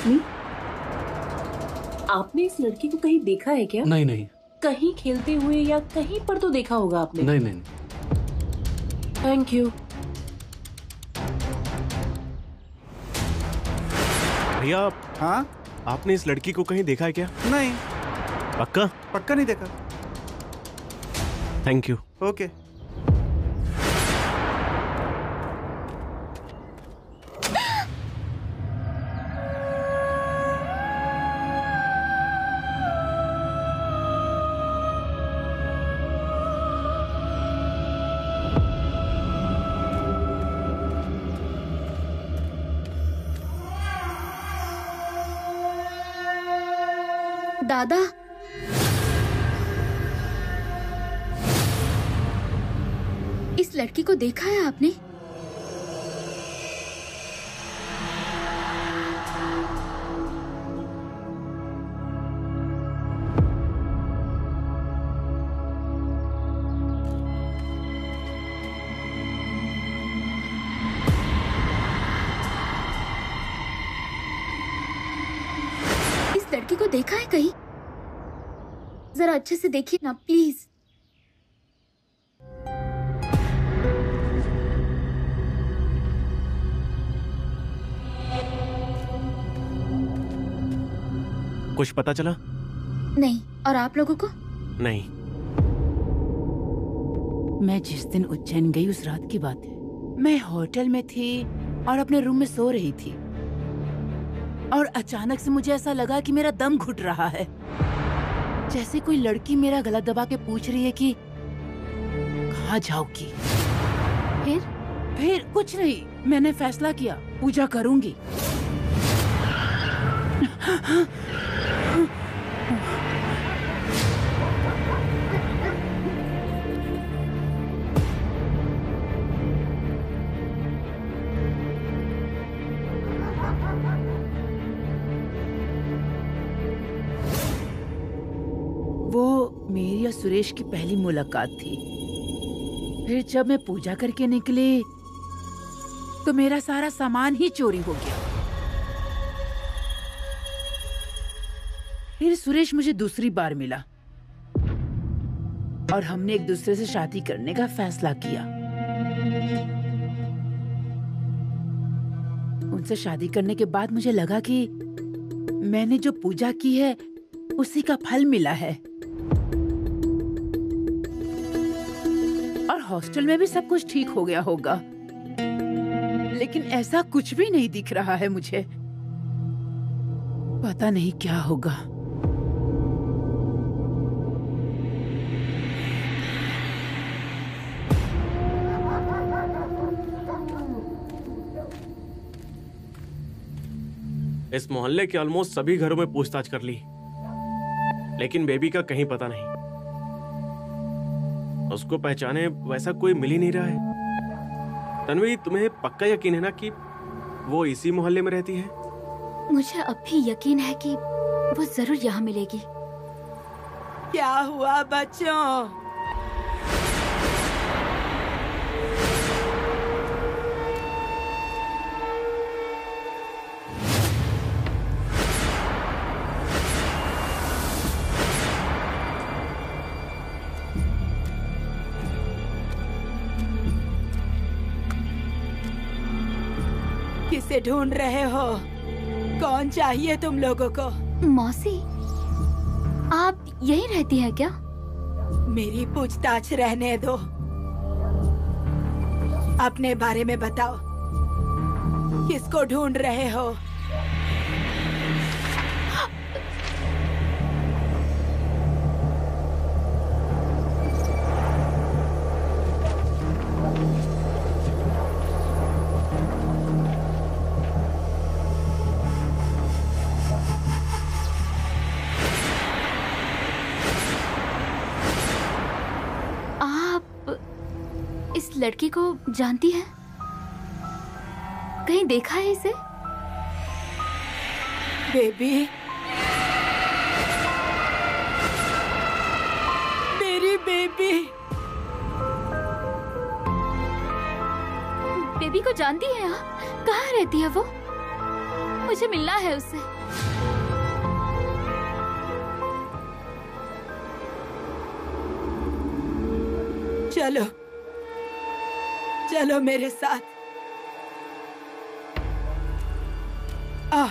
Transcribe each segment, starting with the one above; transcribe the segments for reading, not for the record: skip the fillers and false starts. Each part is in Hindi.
एक्सक्यूज मी, आपने इस लड़की को कहीं देखा है क्या? नहीं नहीं। कहीं खेलते हुए या कहीं पर तो देखा होगा आपने। नहीं नहीं। Thank you. भैया, हाँ, आपने इस लड़की को कहीं देखा है क्या? नहीं, पक्का? पक्का नहीं देखा। Thank you. ओके। दादा, इस लड़की को देखा है आपने? इस लड़की को देखा है कहीं? जरा अच्छे से देखिए ना प्लीज। कुछ पता चला? नहीं। और आप लोगों को? नहीं। मैं जिस दिन उज्जैन गई उस रात की बात है। मैं होटल में थी और अपने रूम में सो रही थी और अचानक से मुझे ऐसा लगा कि मेरा दम घुट रहा है, जैसे कोई लड़की मेरा गला दबा के पूछ रही है कि कहाँ जाओगी। फिर कुछ नहीं, मैंने फैसला किया पूजा करूंगी। वो मेरी और सुरेश की पहली मुलाकात थी। फिर जब मैं पूजा करके निकली तो मेरा सारा सामान ही चोरी हो गया। फिर सुरेश मुझे दूसरी बार मिला और हमने एक दूसरे से शादी करने का फैसला किया। उनसे शादी करने के बाद मुझे लगा कि मैंने जो पूजा की है उसी का फल मिला है और हॉस्टल में भी सब कुछ ठीक हो गया होगा, लेकिन ऐसा कुछ भी नहीं दिख रहा है मुझे। पता नहीं क्या होगा। इस मोहल्ले के ऑलमोस्ट सभी घरों में पूछताछ कर ली, लेकिन बेबी का कहीं पता नहीं। उसको पहचाने वैसा कोई मिल ही नहीं रहा है। तन्वी, तुम्हें पक्का यकीन है ना कि वो इसी मोहल्ले में रहती है? मुझे अब भी यकीन है कि वो जरूर यहाँ मिलेगी। क्या हुआ बच्चों? किसे ढूंढ रहे हो? कौन चाहिए तुम लोगों को? मौसी, आप यहीं रहती हैं क्या? मेरी पूछताछ रहने दो, अपने बारे में बताओ। किसको ढूंढ रहे हो? लड़की को जानती है? कहीं देखा है इसे? बेबी, मेरी बेबी। बेबी को जानती है? कहाँ रहती है वो? मुझे मिलना है उससे। चलो चलो मेरे साथ। आ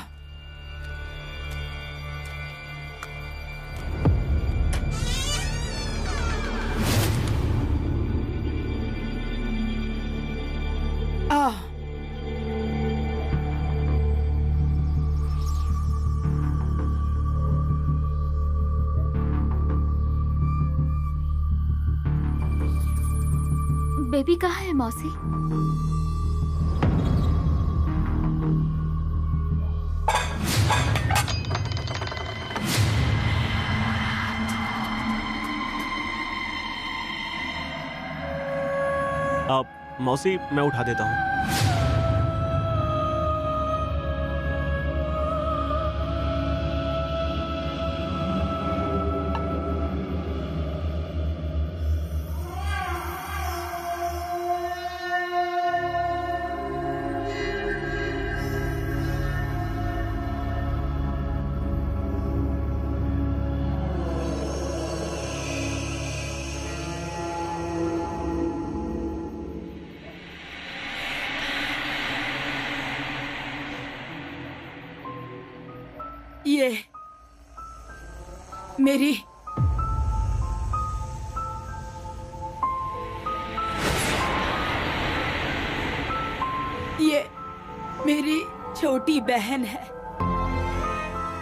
बेबी कहाँ है मौसी? मौसी मैं उठा देता हूँ। ये मेरी छोटी बहन है,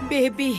बेबी।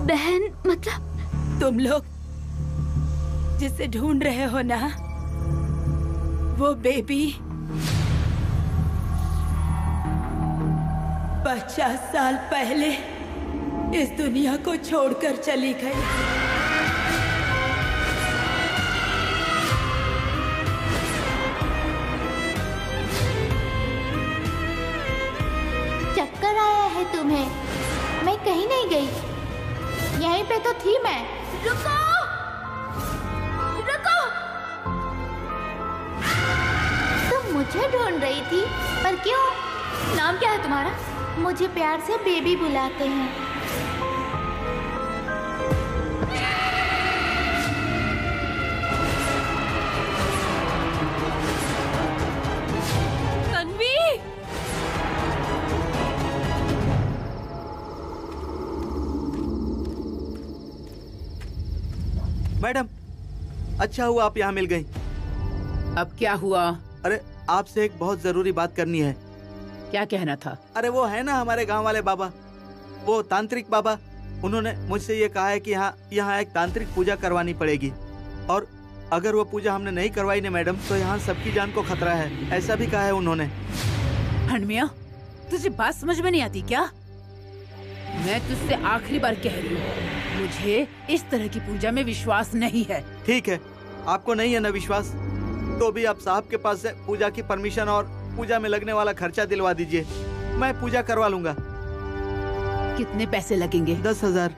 बहन मतलब? तुम लोग जिसे ढूंढ रहे हो ना, वो बेबी 50 साल पहले इस दुनिया को छोड़कर चली गई। चक्कर आया है तुम्हें? मैं कहीं नहीं गई, यहीं पे तो थी मैं। रुको, रुको! तुम मुझे ढूंढ रही थी, पर क्यों? नाम क्या है तुम्हारा? मुझे प्यार से बेबी बुलाते हैं। तन्वी! मैडम, अच्छा हुआ आप यहाँ मिल गई। अब क्या हुआ? अरे आपसे एक बहुत जरूरी बात करनी है। क्या कहना था? अरे वो है ना हमारे गांव वाले बाबा, वो तांत्रिक बाबा, उन्होंने मुझसे ये कहा है कि यहाँ एक तांत्रिक पूजा करवानी पड़ेगी, और अगर वो पूजा हमने नहीं करवाई ना मैडम, तो यहाँ सबकी जान को खतरा है, ऐसा भी कहा है उन्होंने। हनमिया, तुझे बात समझ में नहीं आती क्या? मैं तुझसे आखिरी बार कह रही हूँ, मुझे इस तरह की पूजा में विश्वास नहीं है। ठीक है, आपको नहीं है ना विश्वास, तो भी आप साहब के पास से पूजा की परमिशन और पूजा में लगने वाला खर्चा दिलवा दीजिए, मैं पूजा करवा लूंगा। कितने पैसे लगेंगे? 10,000।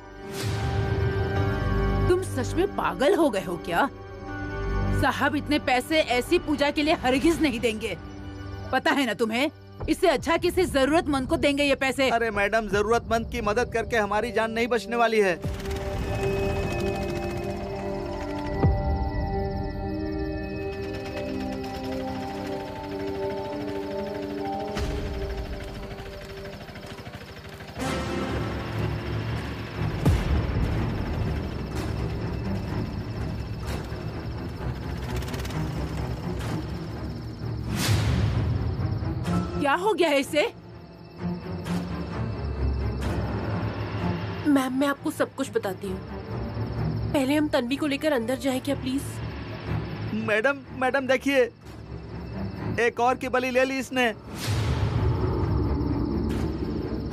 तुम सच में पागल हो गए हो क्या? साहब इतने पैसे ऐसी पूजा के लिए हरगिज नहीं देंगे, पता है ना तुम्हें? इससे अच्छा किसी जरूरतमंद को देंगे ये पैसे। अरे मैडम, जरूरतमंद की मदद करके हमारी जान नहीं बचने वाली है। क्या हो गया है इसे? मैम मैं आपको सब कुछ बताती हूँ। पहले हम तन्वी को लेकर अंदर जाएं क्या प्लीज? मैडम मैडम देखिए, एक और की बलि ले ली इसने।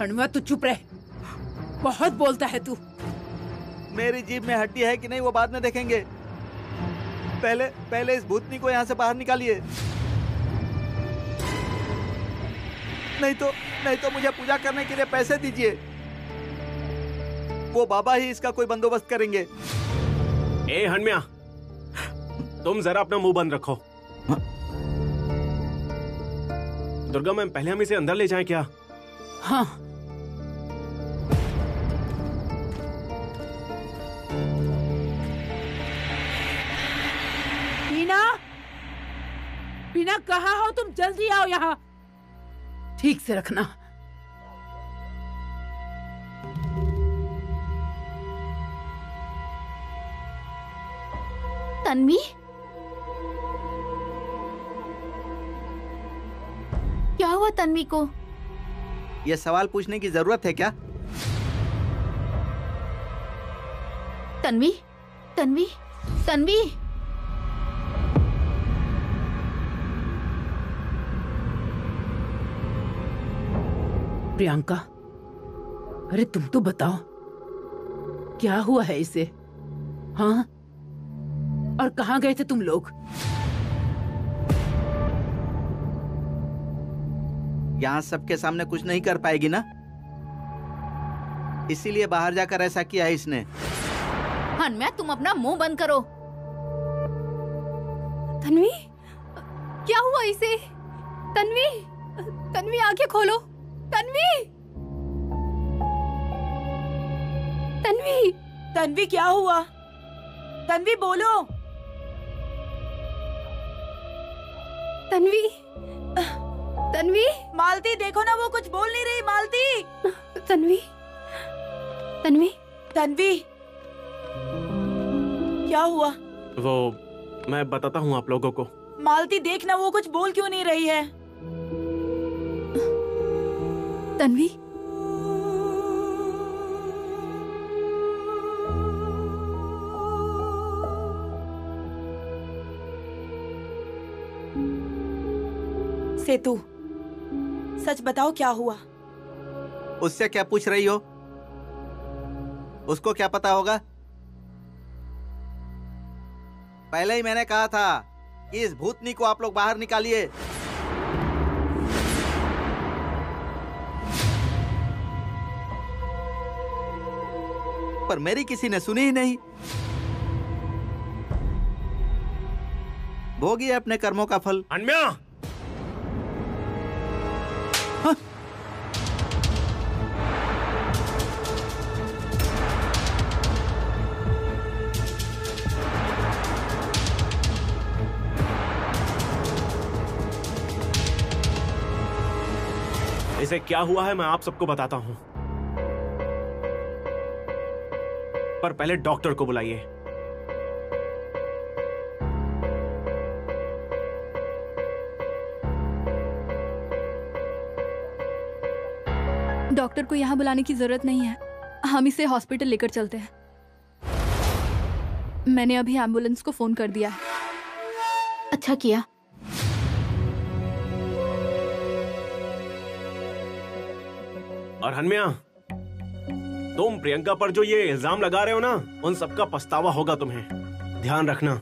हनुमा तू चुप रह, बहुत बोलता है तू। मेरी जीभ में हड्डी है कि नहीं वो बाद में देखेंगे। पहले इस भूतनी को यहाँ से बाहर निकालिए, नहीं तो मुझे पूजा करने के लिए पैसे दीजिए। वो बाबा ही इसका कोई बंदोबस्त करेंगे। ए हनम्या, तुम जरा अपना मुंह बंद रखो। दुर्गा मैम, पहले हम इसे अंदर ले जाएं क्या? हाँ। बीना कहाँ हो तुम? जल्दी आओ यहाँ। ठीक से रखना। तन्वी, क्या हुआ तन्वी को? ये सवाल पूछने की जरूरत है क्या? तन्वी, तन्वी, तन्वी। प्रियंका, अरे तुम तो बताओ, क्या हुआ है इसे? हाँ, और कहाँ गए थे तुम लोग? यहाँ सबके सामने कुछ नहीं कर पाएगी ना, इसीलिए बाहर जाकर ऐसा किया है इसने। हनम्या, तुम अपना मुंह बंद करो। तन्वी, क्या हुआ इसे? तन्वी, तन्वी आंखें खोलो। तन्वी, तन्वी, तन्वी क्या हुआ? तन्वी बोलो। तन्वी, तन्वी, मालती देखो ना, वो कुछ बोल नहीं रही। मालती, तन्वी, तन्वी, तन्वी, क्या हुआ? वो मैं बताता हूँ आप लोगों को। मालती देखना, वो कुछ बोल क्यों नहीं रही है? तन्वी, सेतु, सच बताओ क्या हुआ? उससे क्या पूछ रही हो? उसको क्या पता होगा? पहले ही मैंने कहा था कि इस भूतनी को आप लोग बाहर निकालिए। पर मेरी किसी ने सुनी ही नहीं। भोगिए अपने कर्मों का फल। हनम्या, इसे क्या हुआ है मैं आप सबको बताता हूं, पर पहले डॉक्टर को बुलाइए। डॉक्टर को यहाँ बुलाने की जरूरत नहीं है, हम इसे हॉस्पिटल लेकर चलते हैं। मैंने अभी एम्बुलेंस को फोन कर दिया है। अच्छा किया। और हनम्या, तुम प्रियंका पर जो ये इल्जाम लगा रहे हो ना, उन सबका पछतावा होगा तुम्हें, ध्यान रखना।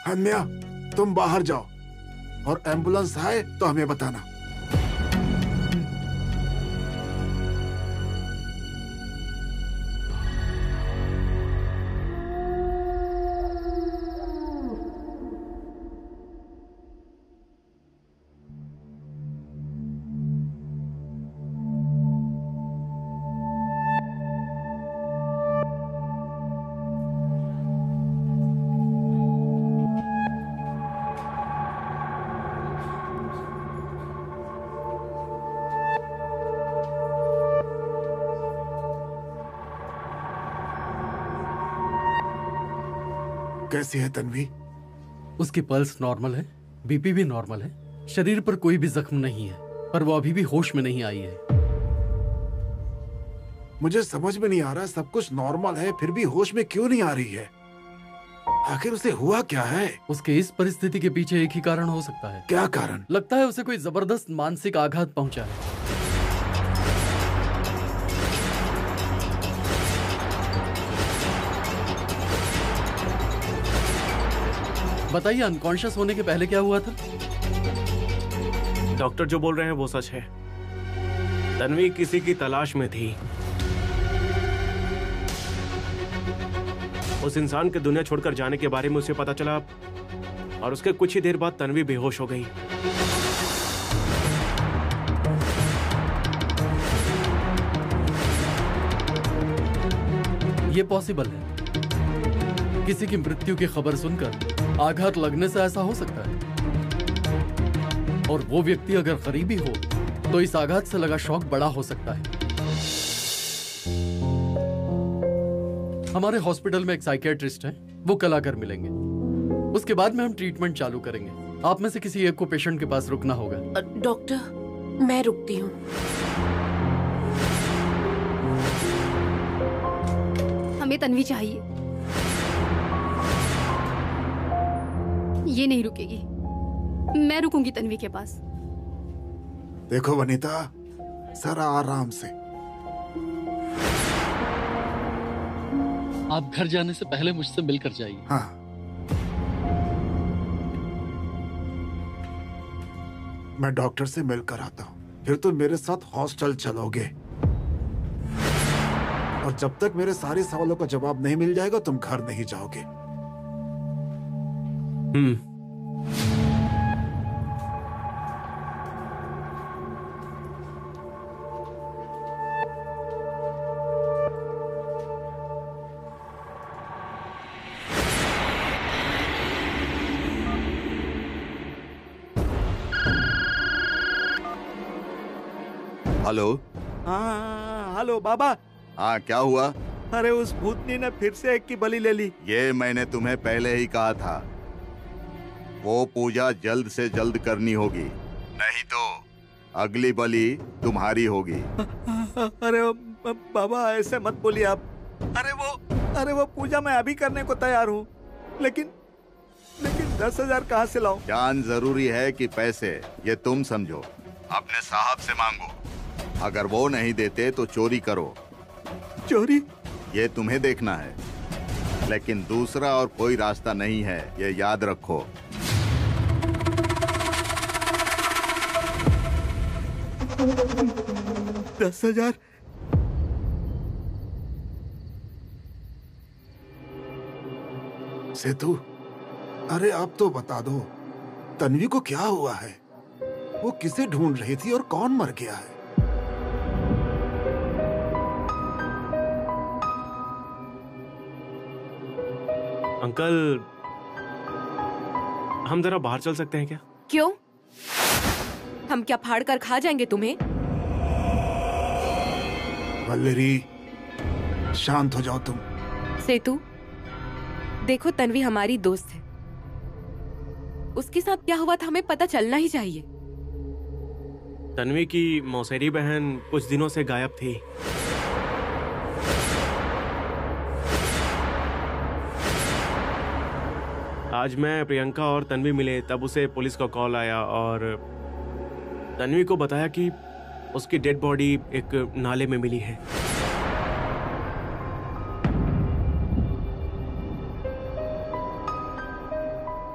हन्या, तुम बाहर जाओ और एम्बुलेंस आए तो हमें बताना। कैसी है तन्वी? उसकी पल्स नॉर्मल है, बीपी भी नॉर्मल है, शरीर पर कोई भी जख्म नहीं है, पर वो अभी भी होश में नहीं आई है। मुझे समझ में नहीं आ रहा, सब कुछ नॉर्मल है फिर भी होश में क्यों नहीं आ रही है? आखिर उसे हुआ क्या है? उसके इस परिस्थिति के पीछे एक ही कारण हो सकता है। क्या कारण? लगता है उसे कोई जबरदस्त मानसिक आघात पहुंचा है। बताइए, अनकॉन्शियस होने के पहले क्या हुआ था? डॉक्टर जो बोल रहे हैं वो सच है। तन्वी किसी की तलाश में थी। उस इंसान के दुनिया छोड़कर जाने के बारे में उसे पता चला और उसके कुछ ही देर बाद तन्वी बेहोश हो गई। ये पॉसिबल है। किसी की मृत्यु की खबर सुनकर आघात लगने से ऐसा हो सकता है, और वो व्यक्ति अगर करीबी हो तो इस आघात से लगा शॉक बड़ा हो सकता है। हमारे हॉस्पिटल में एक साइकियाट्रिस्ट है, वो कल आकर मिलेंगे। उसके बाद में हम ट्रीटमेंट चालू करेंगे। आप में से किसी एक को पेशेंट के पास रुकना होगा। डॉक्टर, मैं रुकती हूँ। हमें तन्वी चाहिए, ये नहीं रुकेगी। मैं रुकूंगी तन्वी के पास। देखो वनीता, जरा आराम से। आप घर जाने से पहले मुझसे मिलकर जाइए। हाँ। मैं डॉक्टर से मिलकर आता हूँ, फिर तुम मेरे साथ हॉस्टल चलोगे, और जब तक मेरे सारे सवालों का जवाब नहीं मिल जाएगा तुम घर नहीं जाओगे। हेलो। हाँ हेलो बाबा। हाँ, क्या हुआ? अरे उस भूतनी ने फिर से एक की बलि ले ली। ये मैंने तुम्हें पहले ही कहा था। वो पूजा जल्द से जल्द करनी होगी, नहीं तो अगली बलि तुम्हारी होगी। अरे बाबा ऐसे मत बोलिए आप। अरे वो पूजा मैं अभी करने को तैयार हूँ, लेकिन 10,000 कहाँ से लाऊं? जान जरूरी है कि पैसे, ये तुम समझो। अपने साहब से मांगो, अगर वो नहीं देते तो चोरी करो। चोरी? ये तुम्हें देखना है, लेकिन दूसरा और कोई रास्ता नहीं है, ये याद रखो। $10,000? सेतु, अरे आप तो बता दो, तन्वी को क्या हुआ है? वो किसे ढूंढ रही थी और कौन मर गया है? अंकल, हम जरा बाहर चल सकते हैं क्या? क्यों? हम क्या फाड़ कर खा जाएंगे तुम्हें? वल्लरी, शांत हो जाओ तुम। सेतु, देखो तन्वी हमारी दोस्त है। उसके साथ क्या हुआ था हमें पता चलना ही चाहिए। तन्वी की मौसेरी बहन कुछ दिनों से गायब थी। आज मैं प्रियंका और तन्वी मिले तब उसे पुलिस का कॉल आया और तन्वी को बताया कि उसकी डेड बॉडी एक नाले में मिली है।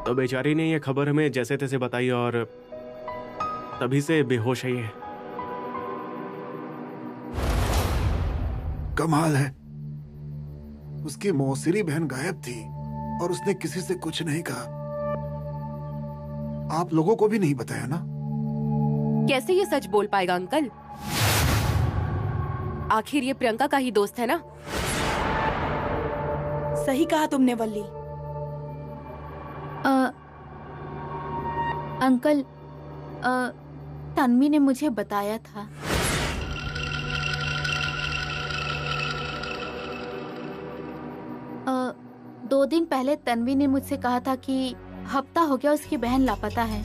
तो बेचारी ने यह खबर हमें जैसे तैसे बताई और तभी से बेहोश है ये। कमाल है, उसकी मौसेरी बहन गायब थी और उसने किसी से कुछ नहीं कहा। आप लोगों को भी नहीं बताया ना? कैसे ये सच बोल पाएगा अंकल? आखिर ये प्रियंका का ही दोस्त है ना। सही कहा तुमने वल्ली। अंकल, तन्वी ने मुझे बताया था। 2 दिन पहले तन्वी ने मुझसे कहा था कि हफ्ता हो गया उसकी बहन लापता है।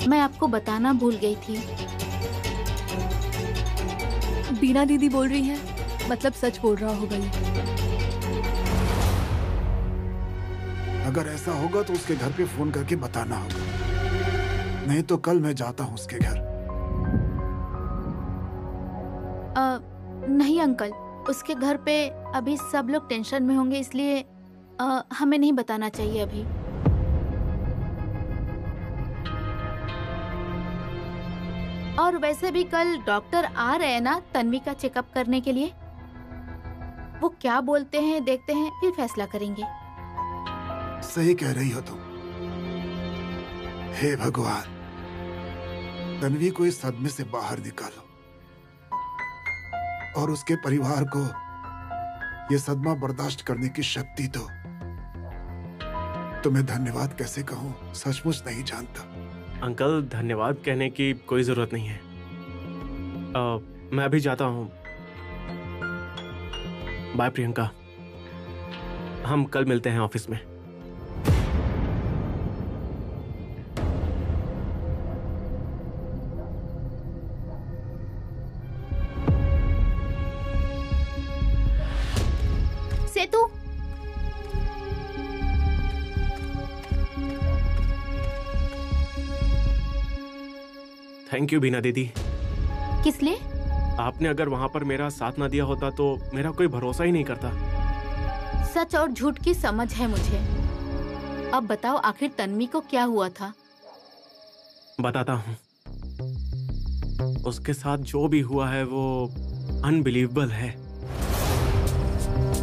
मैं आपको बताना भूल गई थी। बीना दीदी बोल रही है, मतलब सच बोल रहा होगा ये। अगर ऐसा होगा तो उसके घर पे फोन करके बताना होगा, नहीं तो कल मैं जाता हूँ उसके घर। नहीं अंकल, उसके घर पे अभी सब लोग टेंशन में होंगे, इसलिए हमें नहीं बताना चाहिए अभी। और वैसे भी कल डॉक्टर आ रहे हैं ना तन्वी का चेकअप करने के लिए। वो क्या बोलते हैं देखते हैं, फिर फैसला करेंगे। सही कह रही हो तुम। हे भगवान, तन्वी को इस सदमे से बाहर निकालो और उसके परिवार को ये सदमा बर्दाश्त करने की शक्ति दो। तुम्हें धन्यवाद कैसे कहूं, सचमुच नहीं जानता। अंकल, धन्यवाद कहने की कोई जरूरत नहीं है। मैं अभी जाता हूँ। बाय प्रियंका, हम कल मिलते हैं ऑफिस में। सेतु, थैंक यू बीना दीदी। किस लिए? आपने अगर वहां पर मेरा साथ ना दिया होता तो मेरा कोई भरोसा ही नहीं करता। सच और झूठ की समझ है मुझे। अब बताओ आखिर तन्वी को क्या हुआ था? बताता हूँ। उसके साथ जो भी हुआ है वो अनबिलीवेबल है।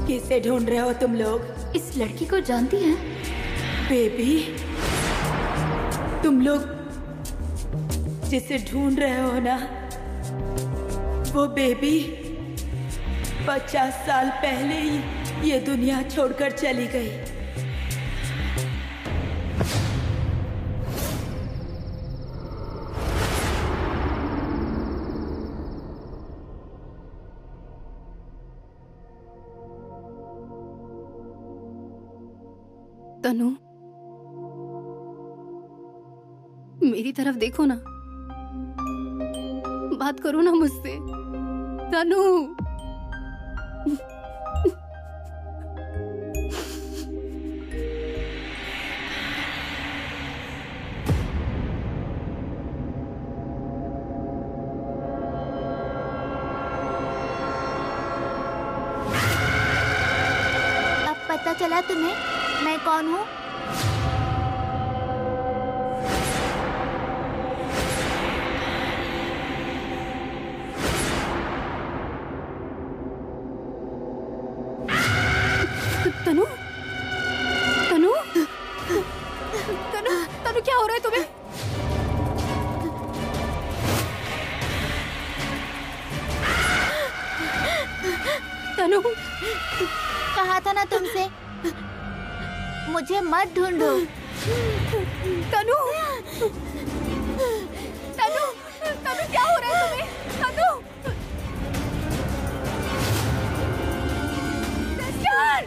किसे ढूंढ रहे हो तुम लोग? इस लड़की को जानती हैं? बेबी, तुम लोग जिसे ढूंढ रहे हो ना, वो बेबी 50 साल पहले ही ये दुनिया छोड़कर चली गई। तनु, मेरी तरफ देखो ना, बात करो ना मुझसे। तनु, अब पता चला तुम्हें मैं कौन हूँ? तनु, तनु, तनु, तनु क्या हो रहा है तुम्हें? तनु, कहा था ना तुमसे, मुझे मत ढूंढो। तनु, तनु, तनु क्या हो रहा है तुम्हें? तनु, यार,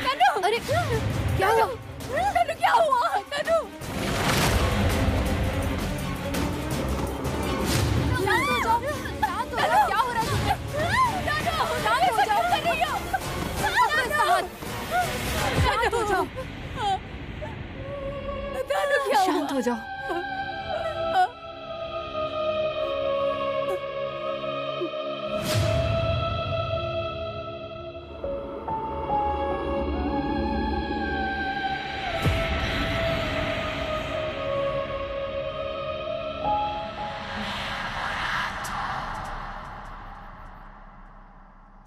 तनु, अरे क्या हुआ? तनु क्या हुआ? तनु, शांत हो जाओ, शांत हो जाओ, क्या हो रहा है तुम्हें? तनु, शांत हो जाओ, कर रही हो? शांत हो जाओ, तनु क्या हुआ? शांत हो जाओ।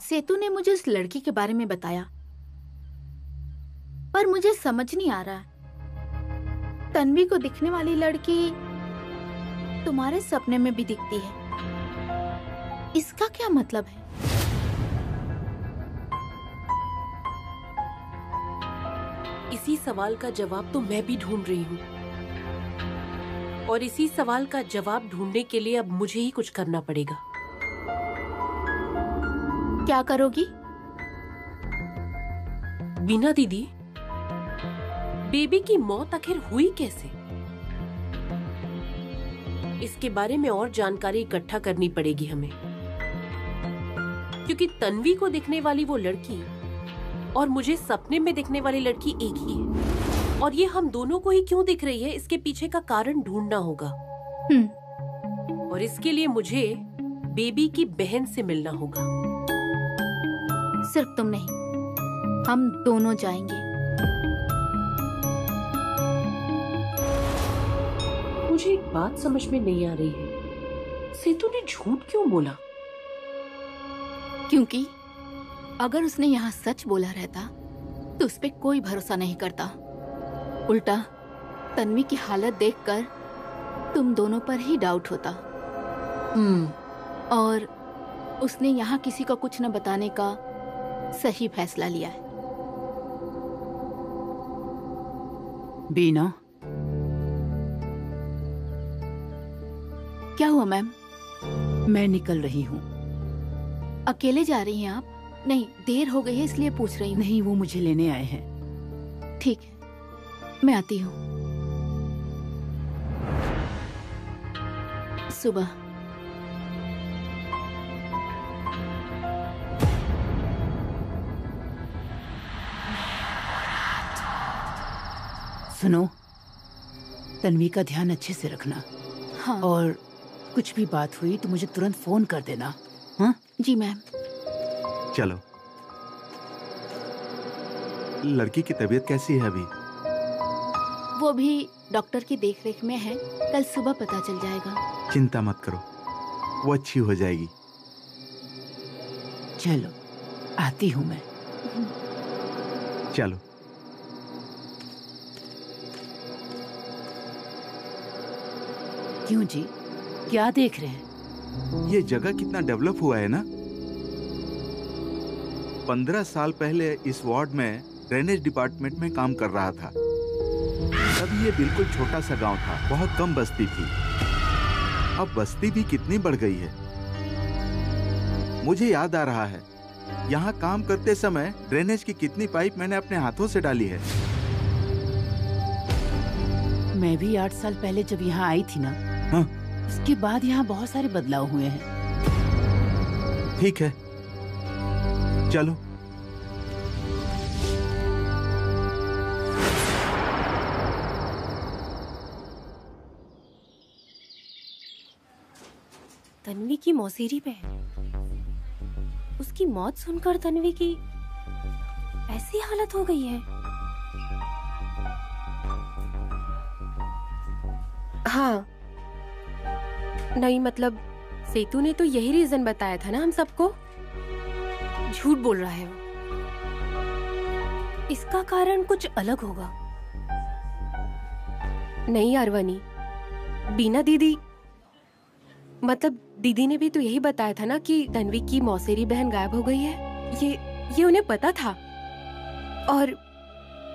सेतु ने मुझे उस लड़की के बारे में बताया, पर मुझे समझ नहीं आ रहा। तन्वी को दिखने वाली लड़की तुम्हारे सपने में भी दिखती है, इसका क्या मतलब है? इसी सवाल का जवाब तो मैं भी ढूंढ रही हूँ, और इसी सवाल का जवाब ढूंढने के लिए अब मुझे ही कुछ करना पड़ेगा। क्या करोगी? बीना दीदी, बेबी की मौत आखिर हुई कैसे? इसके बारे में और जानकारी इकट्ठा करनी पड़ेगी हमें, क्योंकि तन्वी को दिखने वाली वो लड़की और मुझे सपने में दिखने वाली लड़की एक ही है, और ये हम दोनों को ही क्यों दिख रही है, इसके पीछे का कारण ढूंढना होगा। और इसके लिए मुझे बेबी की बहन से मिलना होगा। सिर्फ तुम नहीं, हम दोनों जाएंगे। मुझे एक बात समझ में नहीं आ रही है, सेतु ने झूठ क्यों बोला? क्योंकि अगर उसने यहाँ सच बोला रहता तो उस पे कोई भरोसा नहीं करता। उल्टा तन्वी की हालत देखकर तुम दोनों पर ही डाउट होता। और उसने यहाँ किसी को कुछ न बताने का सही फैसला लिया है। बीना, क्या हुआ मैम? मैं निकल रही हूँ। अकेले जा रही हैं आप? नहीं, देर हो गई है इसलिए पूछ रही हूँ। नहीं, वो मुझे लेने आए हैं। ठीक है, मैं आती हूँ। सुबह। सुनो, तन्वी का ध्यान अच्छे से रखना। हाँ। और कुछ भी बात हुई तो मुझे तुरंत फोन कर देना। हाँ जी मैम। चलो, लड़की की तबीयत कैसी है अभी? वो भी डॉक्टर की देखरेख में है, कल सुबह पता चल जाएगा। चिंता मत करो, वो अच्छी हो जाएगी। चलो, आती हूँ मैं। चलो। क्यों जी, क्या देख रहे हैं? ये जगह कितना डेवलप हुआ है ना। 15 साल पहले इस वार्ड में ड्रेनेज डिपार्टमेंट में काम कर रहा था। तब ये बिल्कुल छोटा सा गांव था, बहुत कम बस्ती थी। अब बस्ती भी कितनी बढ़ गई है। मुझे याद आ रहा है, यहाँ काम करते समय ड्रेनेज की कितनी पाइप मैंने अपने हाथों से डाली है। मैं भी 8 साल पहले जब यहाँ आई थी ना, हाँ? उसके बाद यहाँ बहुत सारे बदलाव हुए हैं। ठीक है, चलो। तन्वी की मौसेरी बहन, उसकी मौत सुनकर तन्वी की ऐसी हालत हो गई है। हाँ, नहीं मतलब सेतु ने तो यही रीजन बताया था ना हम सबको। झूठ बोल रहा है वो। इसका कारण कुछ अलग होगा। नहीं अरवनी, बीना दीदी, मतलब दीदी ने भी तो यही बताया था ना कि तन्वी की मौसेरी बहन गायब हो गई है। ये उन्हें पता था। और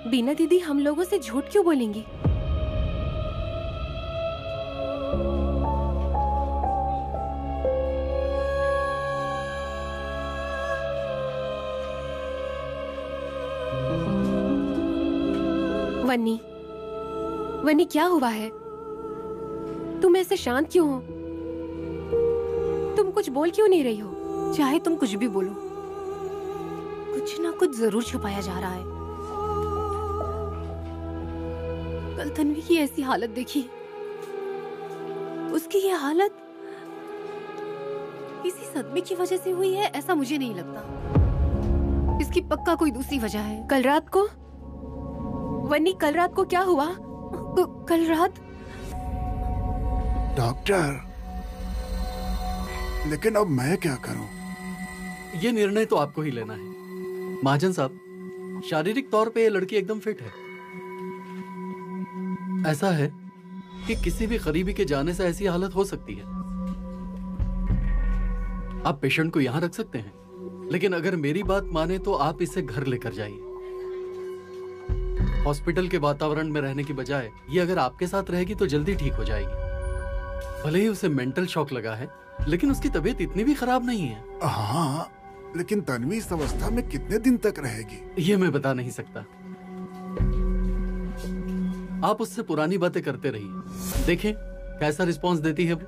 बीना दीदी हम लोगों से झूठ क्यों बोलेंगी? वन्नी, वन्नी क्या हुआ है? तुम ऐसे शांत क्यों हो? तुम कुछ बोल क्यों नहीं रही हो? चाहे तुम कुछ भी बोलो, कुछ ना कुछ जरूर छुपाया जा रहा है। कल तन्वी की ऐसी हालत देखी, उसकी ये हालत किसी सदमे की वजह से हुई है ऐसा मुझे नहीं लगता। इसकी पक्का कोई दूसरी वजह है। कल रात को वन्नी, कल रात को क्या हुआ? कल रात? डॉक्टर, लेकिन अब मैं क्या करूं? ये निर्णय तो आपको ही लेना है। महाजन साहब, शारीरिक तौर पे ये लड़की एकदम फिट है। ऐसा है कि किसी भी करीबी के जाने से ऐसी हालत हो सकती है। आप पेशेंट को यहाँ रख सकते हैं, लेकिन अगर मेरी बात माने तो आप इसे घर लेकर जाइए। हॉस्पिटल के वातावरण में रहने की बजाय ये अगर आपके साथ रहेगी तो जल्दी ठीक हो जाएगी। भले ही उसे मेंटल शॉक लगा है, लेकिन उसकी तबीयत इतनी भी खराब नहीं है। हाँ, लेकिन तन्वी इस अवस्था में कितने दिन तक रहेगी ये मैं बता नहीं सकता। आप उससे पुरानी बातें करते रहिए, देखें कैसा रिस्पॉन्स देती है वो।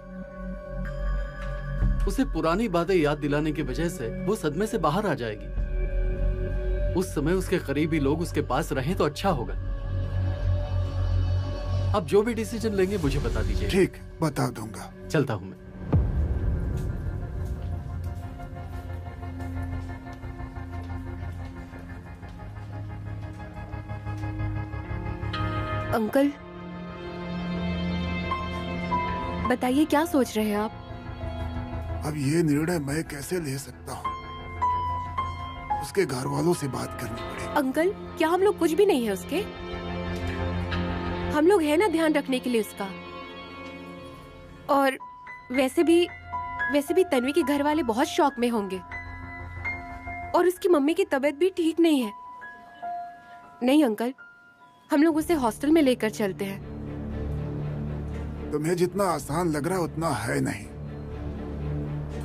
उसे पुरानी बातें याद दिलाने की वजह से वो सदमे से बाहर आ जाएगी। उस समय उसके करीबी लोग उसके पास रहें तो अच्छा होगा। आप जो भी डिसीजन लेंगे मुझे बता दीजिए। ठीक, बता दूंगा। चलता हूं मैं। अंकल बताइए क्या सोच रहे हैं आप? अब ये निर्णय मैं कैसे ले सकता हूँ? उसके घर वालों से बात करनी पड़ेगी। अंकल क्या हम लोग कुछ भी नहीं है उसके? हम लोग है ना ध्यान रखने के लिए उसका। और वैसे भी तन्वी के घर वाले बहुत शौक में होंगे और उसकी मम्मी की तबीयत भी ठीक नहीं है। नहीं अंकल, हम लोग उसे हॉस्टल में लेकर चलते हैं। तुम्हें जितना आसान लग रहा उतना है नहीं।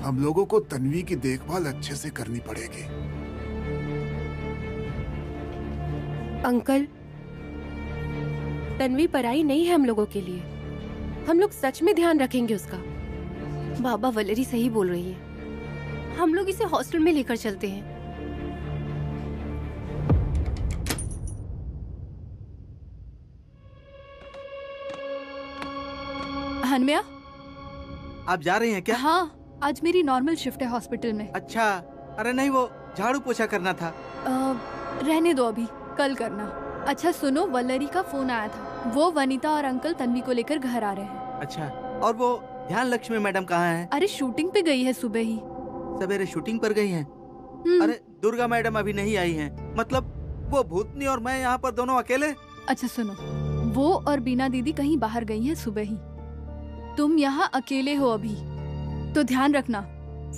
हम लोगों को तन्वी की देखभाल अच्छे से करनी पड़ेगी। अंकल तन्वी पराई नहीं है हम लोगों के लिए। हम लोग सच में ध्यान रखेंगे उसका। बाबा वलेरी सही बोल रही है, हम लोग इसे हॉस्टल में लेकर चलते हैं। हनम्या, आप जा रही हैं क्या? हाँ, आज मेरी नॉर्मल शिफ्ट है हॉस्पिटल में। अच्छा, अरे नहीं, वो झाड़ू पोछा करना था। रहने दो, अभी कल करना। अच्छा सुनो, वल्लरी का फोन आया था। वो वनीता और अंकल तन्वी को लेकर घर आ रहे हैं। अच्छा, और वो ध्यान लक्ष्मी मैडम कहाँ हैं? अरे शूटिंग पे गई है सुबह ही। सवेरे शूटिंग पर गई हैं? अरे दुर्गा मैडम अभी नहीं आई हैं। मतलब वो भूतनी और मैं यहाँ पर दोनों अकेले? अच्छा सुनो, वो और बीना दीदी कहीं बाहर गई हैं सुबह ही। तुम यहाँ अकेले हो अभी, तो ध्यान रखना,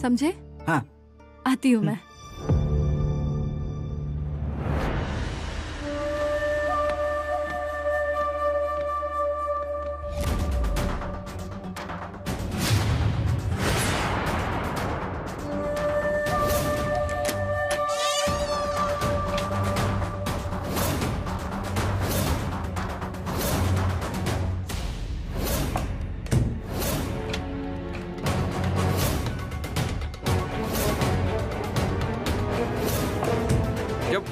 समझे? हाँ। आती हूँ मैं।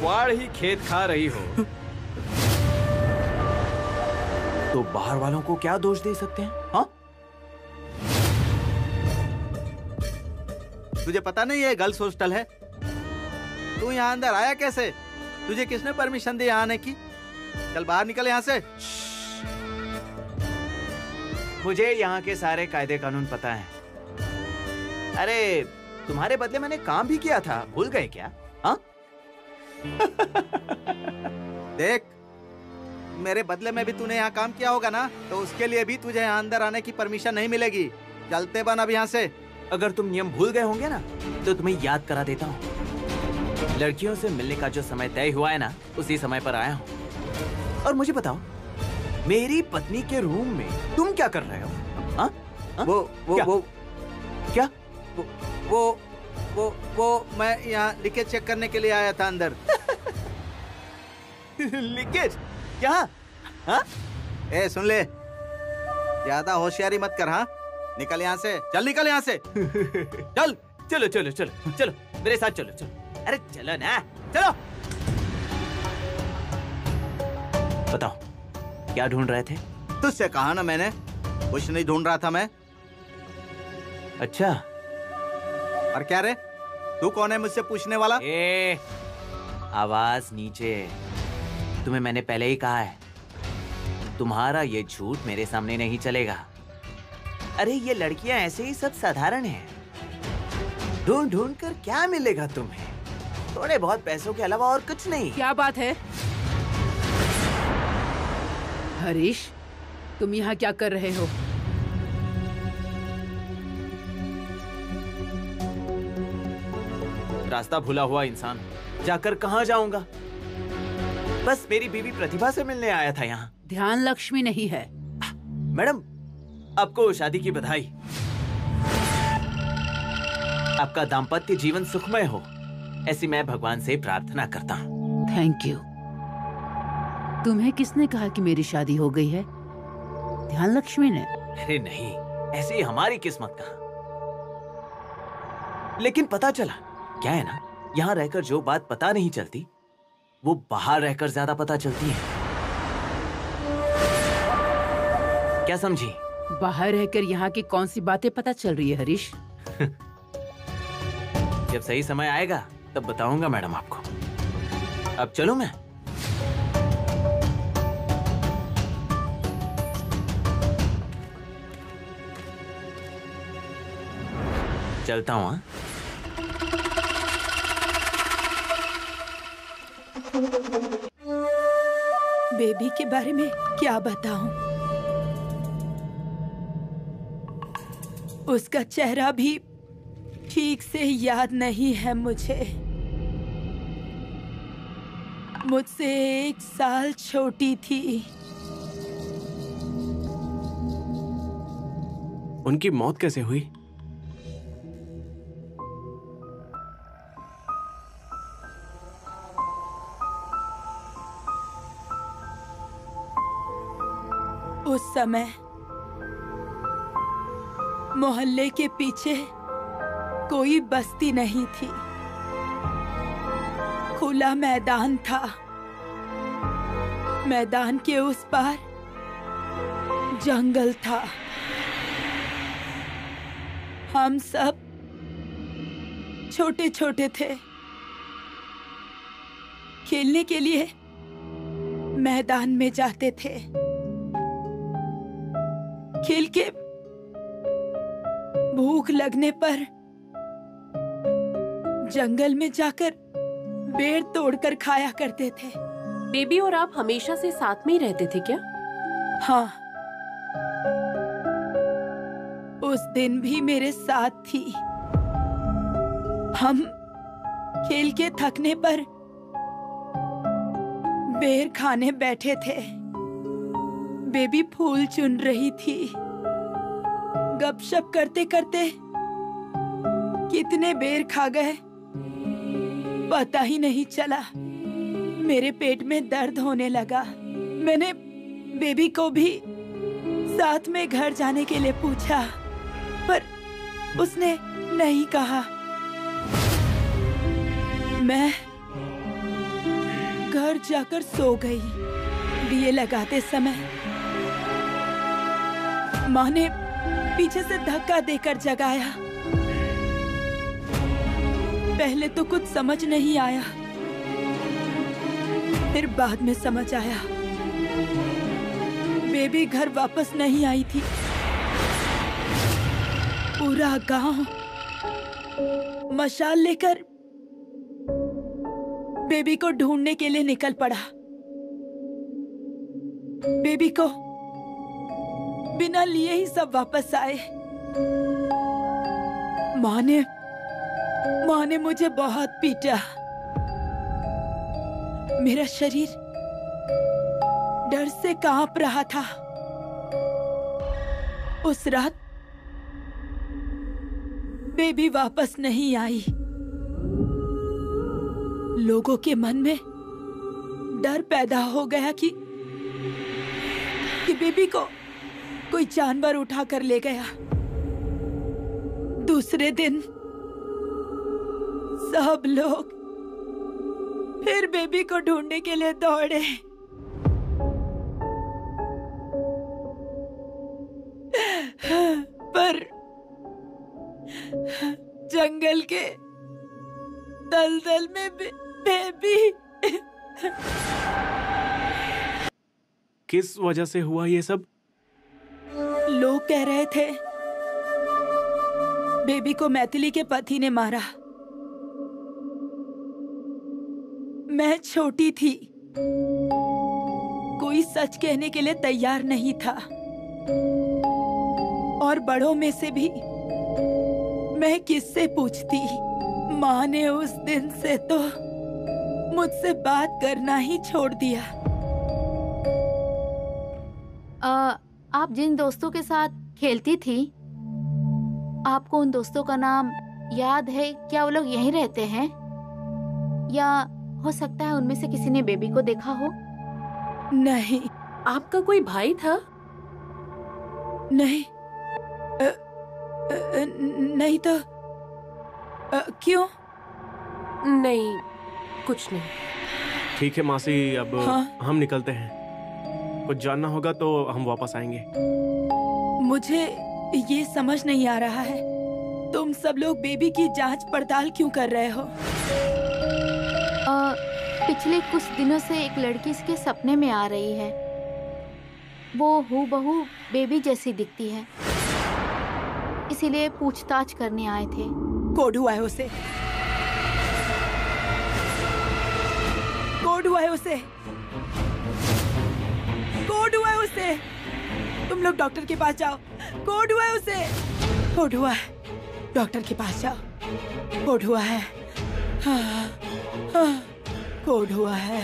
बाढ़ ही खेत खा रही हो तो बाहर वालों को क्या दोष दे सकते हैं? हाँ? तुझे पता नहीं ये गर्ल्स हॉस्टल है? तू यहाँ अंदर आया कैसे? तुझे किसने परमिशन दी यहाँ आने की? चल बाहर निकल यहाँ से। मुझे यहाँ के सारे कायदे कानून पता है। अरे तुम्हारे बदले मैंने काम भी किया था, भूल गए क्या? हाँ? देख, मेरे बदले में भी तूने यहाँ काम किया होगा ना, तो उसके लिए भी तुझे यहाँ अंदर आने की परमिशन नहीं मिलेगी। चलते बन अब यहाँ से। अगर तुम नियम भूल गए होंगे ना, तो तुम्हें याद करा देता हूँ। लड़कियों से मिलने का जो समय तय हुआ है ना, उसी समय पर आया हूँ। और मुझे बताओ, मेरी पत्नी के रूम में तुम क्या कर रहे हो? हाँ? हाँ? वो मैं यहाँ लीकेज चेक करने के लिए आया था अंदर। लीकेज? यहाँ? हाँ? ए सुन ले, ज्यादा होशियारी मत कर। हाँ, निकल यहाँ से, चल निकल यहाँ से। चल। चलो चलो चलो चलो, मेरे साथ चलो चलो। अरे चलो ना, चलो। बताओ, क्या ढूंढ रहे थे? तुझसे कहा ना मैंने, कुछ नहीं ढूंढ रहा था मैं। अच्छा, और क्या रे, तू कौन है मुझसे पूछने वाला? आवाज नीचे। तुम्हें मैंने पहले ही कहा है, तुम्हारा ये झूठ मेरे सामने नहीं चलेगा। अरे ये लड़कियां ऐसे ही सब साधारण हैं। ढूंढ ढूंढ कर क्या मिलेगा तुम्हें? थोड़े बहुत पैसों के अलावा और कुछ नहीं। क्या बात है हरीश, तुम यहाँ क्या कर रहे हो? रास्ता भूला हुआ इंसान, जाकर कहाँ जाऊंगा? बस मेरी बीवी प्रतिभा से मिलने आया था यहाँ। ध्यान लक्ष्मी नहीं है। मैडम, आपको शादी की बधाई। आपका दाम्पत्य जीवन सुखमय हो। ऐसी मैं भगवान से प्रार्थना करता हूँ। Thank you. तुम्हें किसने कहा कि मेरी शादी हो गई है? ध्यान लक्ष्मी ने? अरे नहीं, ऐसे ही हमारी किस्मत कहा। लेकिन पता चला, क्या है ना, यहाँ रहकर जो बात पता नहीं चलती वो बाहर रहकर ज्यादा पता चलती है। क्या समझी? बाहर रहकर यहाँ की कौन सी बातें पता चल रही है हरीश? जब सही समय आएगा तब बताऊंगा मैडम आपको। अब चलूं मैं? चलता हूं। हाँ? बेबी के बारे में क्या बताऊं? उसका चेहरा भी ठीक से याद नहीं है मुझे। मुझसे 1 साल छोटी थी। उनकी मौत कैसे हुई? उस समय मोहल्ले के पीछे कोई बस्ती नहीं थी। खुला मैदान था। मैदान के उस पार जंगल था। हम सब छोटे छोटे थे। खेलने के लिए मैदान में जाते थे। खेल के भूख लगने पर जंगल में जाकर बेर तोड़कर खाया करते थे। बेबी और आप हमेशा से साथ में ही रहते थे क्या? हाँ, उस दिन भी मेरे साथ थी। हम खेल के थकने पर बेर खाने बैठे थे। बेबी फूल चुन रही थी। गपशप करते करते कितने बेर खा गए पता ही नहीं चला। मेरे पेट में दर्द होने लगा। मैंने बेबी को भी साथ में घर जाने के लिए पूछा, पर उसने नहीं कहा। मैं घर जाकर सो गई। दिए लगाते समय माँ ने पीछे से धक्का देकर जगाया। पहले तो कुछ समझ नहीं आया, फिर बाद में समझ आया। बेबी घर वापस नहीं आई थी। पूरा गांव मशाल लेकर बेबी को ढूंढने के लिए निकल पड़ा। बेबी को बिना लिए ही सब वापस आए। माँ ने मुझे बहुत पीटा। मेरा शरीर डर से कांप रहा था। उस रात बेबी वापस नहीं आई। लोगों के मन में डर पैदा हो गया कि बेबी को कोई जानवर उठा कर ले गया। दूसरे दिन सब लोग फिर बेबी को ढूंढने के लिए दौड़े। पर जंगल के दलदल में बेबी। किस वजह से हुआ ये सब? लोग कह रहे थे बेबी को मैथिली के पति ने मारा। मैं छोटी थी, कोई सच कहने के लिए तैयार नहीं था। और बड़ों में से भी मैं किससे पूछती। माँ ने उस दिन से तो मुझसे बात करना ही छोड़ दिया। आप जिन दोस्तों के साथ खेलती थी, आपको उन दोस्तों का नाम याद है क्या? वो लोग यहीं रहते हैं? या हो सकता है उनमें से किसी ने बेबी को देखा हो। नहीं। आपका कोई भाई था? नहीं। नहीं तो क्यों? नहीं, कुछ नहीं। ठीक है मासी, अब हाँ? हम निकलते हैं। कुछ जानना होगा तो हम वापस आएंगे। मुझे ये समझ नहीं आ रहा है, तुम सब लोग बेबी की जांच पड़ताल क्यों कर रहे हो? पिछले कुछ दिनों से एक लड़की इसके सपने में आ रही है। वो हूबहू बेबी जैसी दिखती है, इसीलिए पूछताछ करने आए थे। कोड हुआ है उसे, कोड हुआ है उसे, कोड हुआ है उसे। तुम लोग डॉक्टर के पास जाओ, कोड हुआ है उसे, कोड हुआ है। डॉक्टर के पास जाओ, कोड हुआ है। हाँ, हाँ, कोड हुआ है।